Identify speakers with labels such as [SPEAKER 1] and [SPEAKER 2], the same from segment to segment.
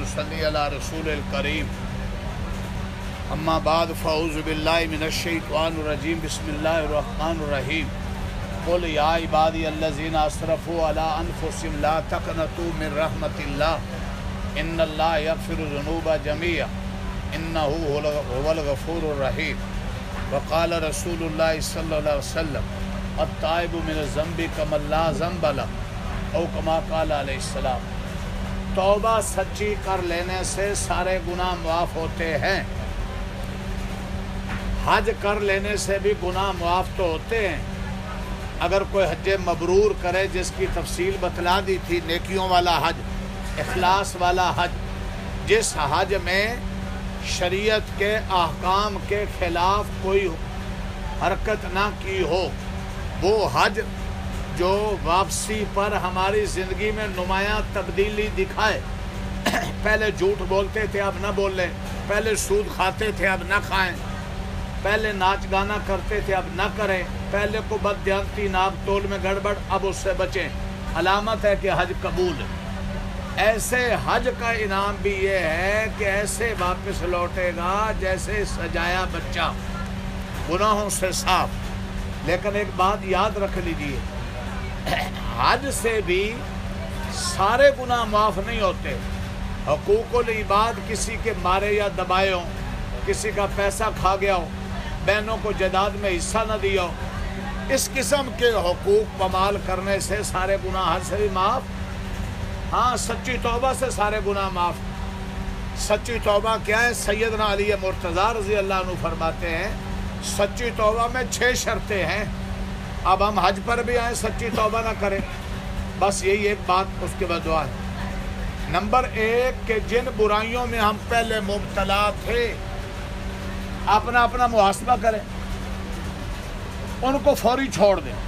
[SPEAKER 1] ونصلی علی رسول الکریم اما بعد فاعوذ باللہ من الشیطان الرجیم بسم اللہ الرحمن الرحیم قل یا عبادی الذین اسرفوا علی انفسهم لا تقنطوا من رحمت اللہ ان اللہ یغفر الذنوب جميعا انہ هو الغفور الرحیم وقال رسول اللہ صلی اللہ علیہ وسلم التائب من الذنب کمن لا ذنب له او کما قال علیہ السلام۔ توبہ سچی کر لینے سے سارے گناہ معاف ہوتے ہیں، حج کر لینے سے بھی گناہ معاف تو ہوتے ہیں۔ اگر کوئی حج مبرور کرے، جس کی تفصیل بتلا دی تھی، نیکیوں والا حج، اخلاص والا حج، جس حج میں شریعت کے احکام کے خلاف کوئی حرکت نہ کی ہو، وہ حج جو واپسی پر ہماری زندگی میں نمایاں تبدیلی دکھائے۔ پہلے جھوٹ بولتے تھے، اب نہ بولیں، پہلے سود کھاتے تھے، اب نہ کھائیں، پہلے ناچ گانا کرتے تھے، اب نہ کریں، پہلے کو بددیانتی ناپ تول میں گڑبڑ، اب اس سے بچیں۔ علامت ہے کہ حج قبول ہے۔ ایسے حج کا انعام بھی یہ ہے کہ ایسے واپس لوٹے گا جیسے سجایا بچہ، گناہوں سے صاف۔ لیکن ایک بات یاد رکھ لیجیے، حج سے بھی سارے گناہ معاف نہیں ہوتے۔ حقوق العباد، کسی کے مارے یا دبائے ہوں، کسی کا پیسہ کھا گیا ہو، بہنوں کو جائیداد میں حصہ نہ دیا ہو، اس قسم کے حقوق پامال کرنے سے سارے گناہ حج سے بھی معاف۔ ہاں، سچی توبہ سے سارے گناہ معاف۔ سچی توبہ کیا ہے؟ سیدنا علی مرتضیٰ رضی اللہ عنہ فرماتے ہیں سچی توبہ میں 6 شرطیں ہیں۔ اب ہم حج پر بھی آئیں، سچی توبہ نہ کریں، بس یہی ایک بات، اس کے بعد دعا ہے۔ نمبر 1 کہ جن برائیوں میں ہم پہلے مبتلا تھے، اپنا اپنا محاسبہ کریں، ان کو فوری چھوڑ دیں۔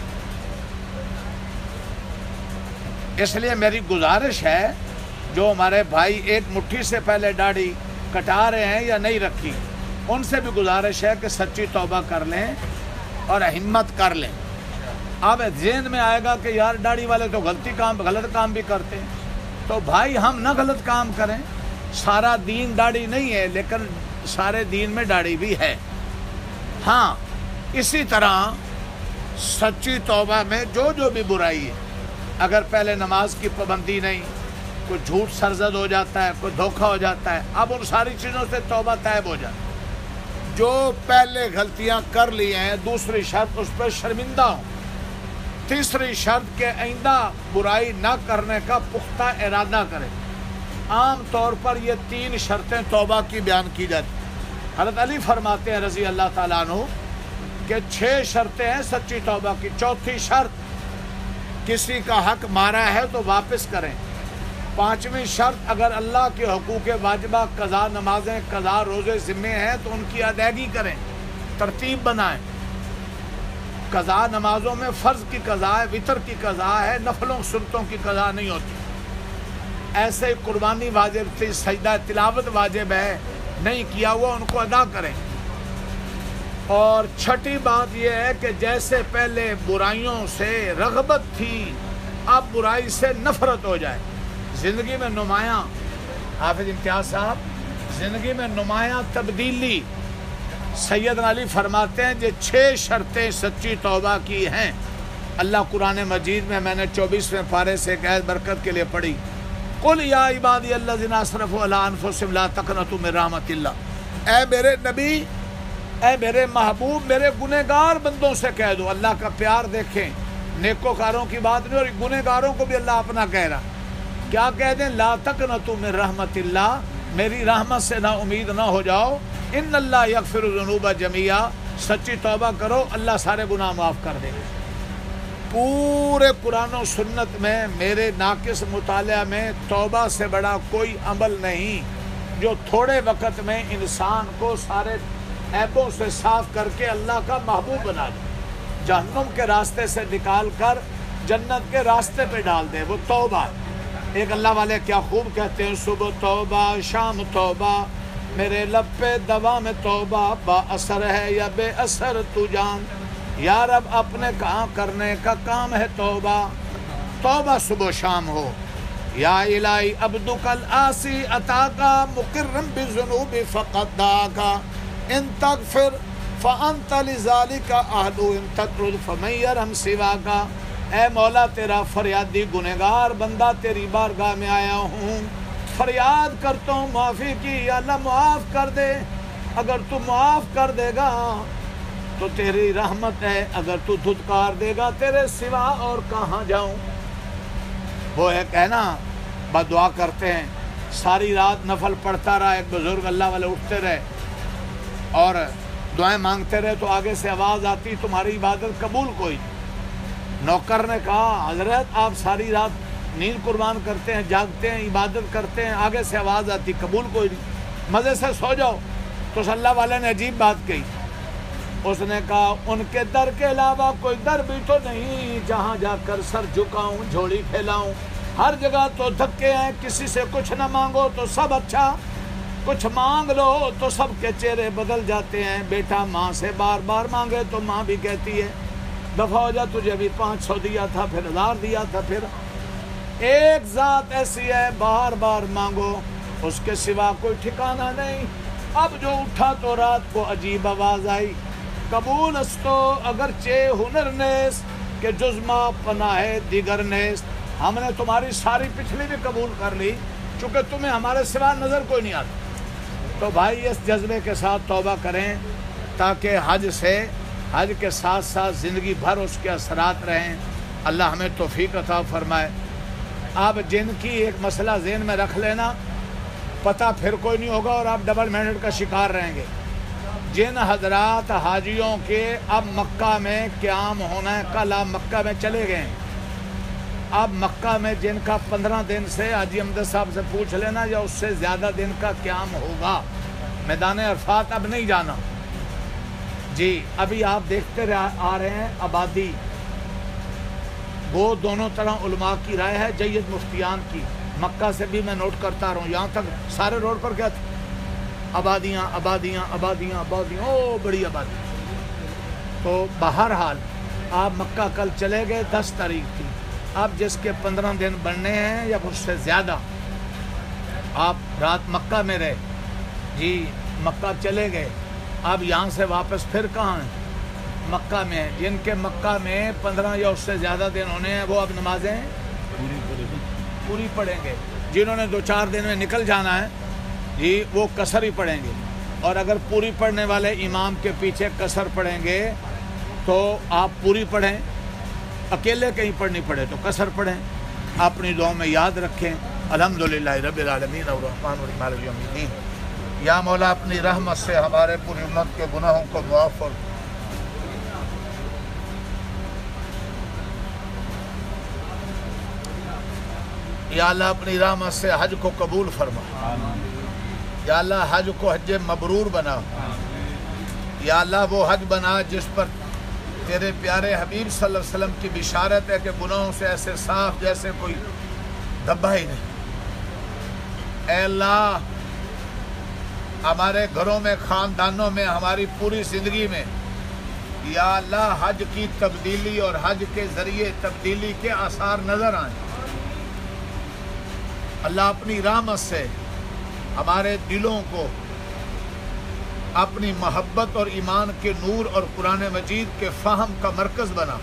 [SPEAKER 1] اس لیے میری گزارش ہے، جو ہمارے بھائی ایک مٹھی سے پہلے داڑھی کٹا رہے ہیں یا نہیں رکھی، ان سے بھی گزارش ہے کہ سچی توبہ کر لیں اور ہمت کر لیں۔ اب ذہن میں آئے گا کہ یار داڑھی والے تو غلط کام بھی کرتے ہیں، تو بھائی ہم نہ غلط کام کریں۔ سارا دین داڑھی نہیں ہے، لیکن سارے دین میں داڑھی بھی ہے۔ ہاں، اسی طرح سچی توبہ میں جو بھی برائی ہے، اگر پہلے نماز کی پابندی نہیں، کوئی جھوٹ سرزد ہو جاتا ہے، کوئی دھوکہ ہو جاتا ہے، اب ان ساری چیزوں سے توبہ طیب ہو جائے۔ جو پہلے غلطیاں کر لی ہیں، دوسری شرط اس پہ شرمندہ ہوں، تیسری شرط کہ آئندہ برائی نہ کرنے کا پختہ ارادہ کرے۔ عام طور پر یہ 3 شرطیں توبہ کی بیان کی جاتی۔ حضرت علی فرماتے ہیں رضی اللہ تعالیٰ عنہ کہ 6 شرطیں ہیں سچی توبہ کی۔ چوتھی شرط، کسی کا حق مارا ہے تو واپس کریں۔ 5ویں شرط، اگر اللہ کے حقوق واجبہ، قضا نمازیں، قضا روزے ذمے ہیں تو ان کی ادائیگی کریں، ترتیب بنائیں۔ قضا نمازوں میں فرض کی قضا ہے، وتر کی قضا ہے، نفلوں سنتوں کی قضا نہیں ہوتی۔ ایسے قربانی واجب تھی، سجدہ تلاوت واجب ہے، نہیں کیا ہوا ان کو ادا کریں۔ اور چھٹی بات یہ ہے کہ جیسے پہلے برائیوں سے رغبت تھی، اب برائی سے نفرت ہو جائے۔ زندگی میں نمایاں، حافظ امتیاز صاحب، زندگی میں نمایاں تبدیلی سیدنا علی فرماتے ہیں یہ 6 شرطیں سچی توبہ کی ہیں۔ اللہ قرآن مجید میں نے 24ویں پارے سے ایک آیت برکت کے لیے پڑھی، قل یا عبادی الذین اسرفوا علی انفسہم لا تقنطوا من رحمت اللہ۔ اے میرے نبی، اے میرے محبوب، میرے گنہگار بندوں سے کہہ دو۔ اللہ کا پیار دیکھیں، نیکوکاروں کی بات نہیں، اور گنہگاروں کو بھی اللہ اپنا کہہ رہا۔ کیا کہہ دیں؟ لا تقنطوا من رحمت اللہ، میری رحمت سے نا امید نہ ہو جاؤ۔ ان اللہ یغفر الذنوب جميعا، سچی توبہ کرو، اللہ سارے گناہ معاف کر دے گا۔ پورے قرآن و سنت میں میرے ناقص مطالعہ میں توبہ سے بڑا کوئی عمل نہیں جو تھوڑے وقت میں انسان کو سارے عیبوں سے صاف کر کے اللہ کا محبوب بنا دے، جہنم کے راستے سے نکال کر جنت کے راستے پہ ڈال دے۔ وہ توبہ ہے۔ ایک اللہ والے کیا خوب کہتے ہیں، صبح توبہ شام توبہ، میرے لب پہ دوا میں توبہ، با اثر ہے یا بے اثر تو جان، یا رب اپنے کام کرنے کا کام ہے توبہ۔ توبہ صبح و شام ہو، یا الہی عبدک العاصی اتاکا مقرم بذنوب فقد داکا ان تغفر فانت لذالک اہل ان تطرد فمن یرحم سواکا۔ اے مولا تیرا فریادی گنہگار بندہ تیری بارگاہ میں آیا ہوں، فریاد کرتا ہوں معافی کی، یا اللہ معاف کر دے۔ اگر تو معاف کر دے گا تو تیری رحمت ہے، اگر تو دھتکار دے گا تیرے سوا اور کہاں جاؤں۔ وہ ایک ہے نا بدعا کرتے ہیں، ساری رات نفل پڑھتا رہا، ایک بزرگ اللہ والے اٹھتے رہے اور دعائیں مانگتے رہے تو آگے سے آواز آتی تمہاری عبادت قبول کوئی نہیں۔ نوکر نے کہا حضرت آپ ساری رات نیند قربان کرتے ہیں، جاگتے ہیں، عبادت کرتے ہیں، آگے سے آواز آتی قبول کوئی نہیں، مزے سے سو جاؤ۔ تو اللہ والے نے عجیب بات کہی، اس نے کہا ان کے در کے علاوہ کوئی در بھی تو نہیں جہاں جا کر سر جھکاؤں جھولی پھیلاؤں، ہر جگہ تو دھکے ہیں، کسی سے کچھ نہ مانگو تو سب اچھا، کچھ مانگ لو تو سب کے چہرے بدل جاتے ہیں۔ بیٹا ماں سے بار بار مانگے تو ماں بھی کہتی ہے دفعہ ہو جا، تجھے بھی 500 دیا تھا، پھر 1000 دیا تھا، پھر ایک ذات ایسی ہے بار بار مانگو اس کے سوا کوئی ٹھکانہ نہیں۔ اب جو اٹھا تو رات کو عجیب آواز آئی قبول استو اگرچہ ہنر نیست کہ جزما پناہ دیگر نیست، ہم نے تمہاری ساری پچھلی بھی قبول کر لی چونکہ تمہیں ہمارے سوا نظر کوئی نہیں آتا۔ تو بھائی اس جذبے کے ساتھ توبہ کریں تاکہ حج کے ساتھ ساتھ زندگی بھر اس کے اثرات رہیں، اللہ ہمیں توفیق عطا فرمائے۔ آپ جن کی ایک مسئلہ ذہن میں رکھ لینا، پتہ پھر کوئی نہیں ہوگا اور آپ ڈبل مینڈ کا شکار رہیں گے۔ جن حضرات حاجیوں کے اب مکہ میں قیام ہونا ہے، کل آپ مکہ میں چلے گئے ہیں، اب مکہ میں جن کا 15 دن سے حاجی امجد صاحب سے پوچھ لینا یا اس سے زیادہ دن کا قیام ہوگا، میدان عرفات اب نہیں جانا جی۔ ابھی آپ دیکھتے آ رہے ہیں آبادی، وہ دونوں طرح علماء کی رائے ہے، جید مفتیان کی، مکہ سے بھی میں نوٹ کرتا رہا ہوں، یہاں تک سارے روڈ پر کیا تھا، آبادیاں آبادیاں آبادیاں آبادیاں، او بڑی آبادی۔ تو بہرحال آپ مکہ کل چلے گئے، 10 تاریخ تھی، اب جس کے 15 دن بننے ہیں یا اس سے زیادہ، آپ رات مکہ میں رہے جی، مکہ چلے گئے، اب یہاں سے واپس پھر کہاں ہیں؟ مکہ میں ہیں۔ جن کے مکہ میں 15 یا اس سے زیادہ دن ہونے ہیں وہ اب نمازیں پوری پڑھیں گے، جنہوں نے 2-4 دن میں نکل جانا ہے جی وہ قصر ہی پڑھیں گے، اور اگر پوری پڑھنے والے امام کے پیچھے قصر پڑھیں گے تو آپ پوری پڑھیں، اکیلے کہیں پڑھنی پڑے تو قصر پڑھیں۔ اپنی دعاؤں میں یاد رکھیں، الحمدللہ رب العالمین الرحمن الرحیم مالک یوم الدین۔ یا مولا اپنی رحمت سے ہمارے پوری امت کے گناہوں کو معاف فرما، یا اللہ اپنی رحمت سے حج کو قبول فرما، یا اللہ حج کو حج مبرور بنا، یا اللہ وہ حج بنا جس پر تیرے پیارے حبیب صلی اللہ علیہ وسلم کی بشارت ہے کہ گناہوں سے ایسے صاف جیسے کوئی دھبا ہی نہیں۔ اے اللہ ہمارے گھروں میں، خاندانوں میں، ہماری پوری زندگی میں یا اللہ حج کی تبدیلی اور حج کے ذریعے تبدیلی کے آثار نظر آئیں۔ اللہ اپنی رحمت سے ہمارے دلوں کو اپنی محبت اور ایمان کے نور اور قرآن مجید کے فہم کا مرکز بنا۔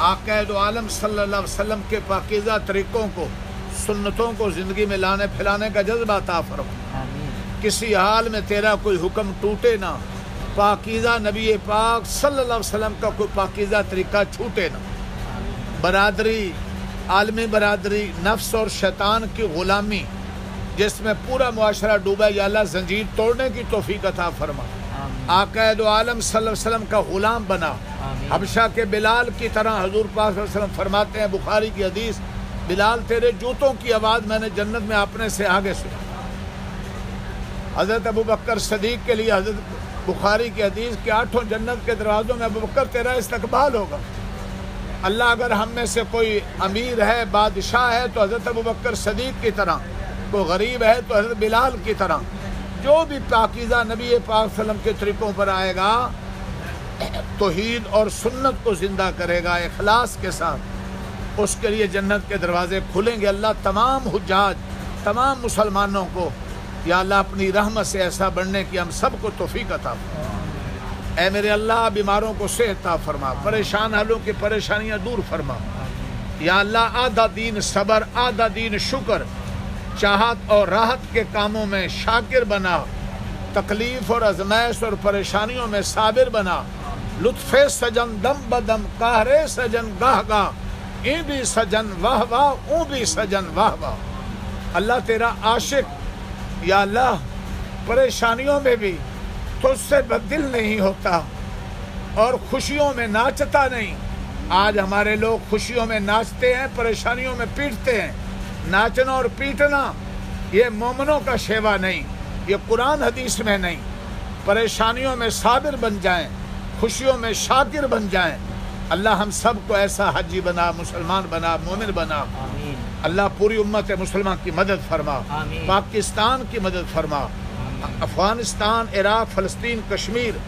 [SPEAKER 1] آقا دو عالم صلی اللہ علیہ وسلم کے پاکیزہ طریقوں کو، سنتوں کو زندگی میں لانے پھیلانے کا جذبہ عطا فرما۔ کسی حال میں تیرا کوئی حکم ٹوٹے نہ، پاکیزہ نبی پاک صلی اللہ علیہ وسلم کا کوئی پاکیزہ طریقہ چھوٹے نہ۔ برادری، عالمی برادری، نفس اور شیطان کی غلامی جس میں پورا معاشرہ ڈوبا، یا اللہ زنجیر توڑنے کی توفیق عطا فرما۔ آقا دو عالم صلی اللہ علیہ وسلم کا غلام بنا، حبشہ کے بلال کی طرح۔ حضور پاک صلی اللہ علیہ وسلم فرماتے ہیں بخاری کی حدیث، بلال تیرے جوتوں کی آواز میں نے جنت میں اپنے سے آگے سنا۔ حضرت ابوبکر صدیق کے لیے حضرت بخاری کی حدیث کہ 8 جنت کے دروازوں میں ابوبکر تیرا استقبال ہوگا۔ اللہ اگر ہم میں سے کوئی امیر ہے، بادشاہ ہے تو حضرت ابوبکر صدیق کی طرح، کوئی غریب ہے تو حضرت بلال کی طرح، جو بھی پاکیزہ نبی پاک صلی اللہ علیہ وسلم کے طریقوں پر آئے گا توحید اور سنت کو زندہ کرے گا اخلاص کے ساتھ، اس کے لیے جنت کے دروازے کھلیں گے۔ اللہ تمام حجاج، تمام مسلمانوں کو یا اللہ اپنی رحمت سے ایسا بننے کی ہم سب کو توفیق عطا فرما۔ اے میرے اللہ بیماروں کو صحت عطا فرما، پریشان حالوں کی پریشانیاں دور فرما۔ یا اللہ آدھا دین صبر، آدھا دین شکر، چاہت اور راحت کے کاموں میں شاکر بنا، تکلیف اور ازمائش اور پریشانیوں میں صابر بنا۔ لطف سجن دم بدم، قہر سجن گاہ گاہ، این بھی سجن واہ واہ، اون بھی سجن واہ واہ۔ اللہ تیرا عاشق یا اللہ پریشانیوں میں بھی تجھ سے بدل نہیں ہوتا اور خوشیوں میں ناچتا نہیں۔ آج ہمارے لوگ خوشیوں میں ناچتے ہیں، پریشانیوں میں پیٹتے ہیں۔ ناچنا اور پیٹنا یہ مومنوں کا شیوا نہیں، یہ قرآن حدیث میں نہیں۔ پریشانیوں میں صابر بن جائیں، خوشیوں میں شاکر بن جائیں۔ اللہ ہم سب کو ایسا حجی بنا، مسلمان بنا، مومن بنا۔ اللہ پوری امت مسلمان کی مدد فرما، پاکستان کی مدد فرما، افغانستان، عراق، فلسطین، کشمیر،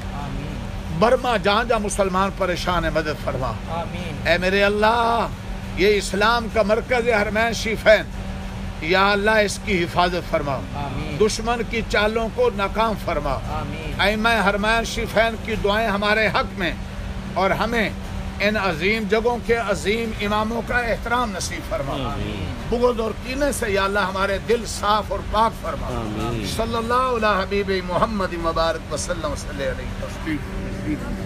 [SPEAKER 1] برما، جہاں جہاں مسلمان پریشان ہیں مدد فرما۔ اے میرے اللہ یہ اسلام کا مرکز ہے حرمین شریفین، یا اللہ اس کی حفاظت فرما، دشمن کی چالوں کو ناکام فرما۔ ائمہ حرمین شریفین کی دعائیں ہمارے حق میں، اور ہمیں ان عظیم جگہوں کے عظیم اماموں کا احترام نصیب فرما۔ بغض اور کینے سے یا اللہ ہمارے دل صاف اور پاک فرما۔ صلی اللہ علیہ حبیب محمد مبارک وسلم صلی اللہ علیہ وسلم۔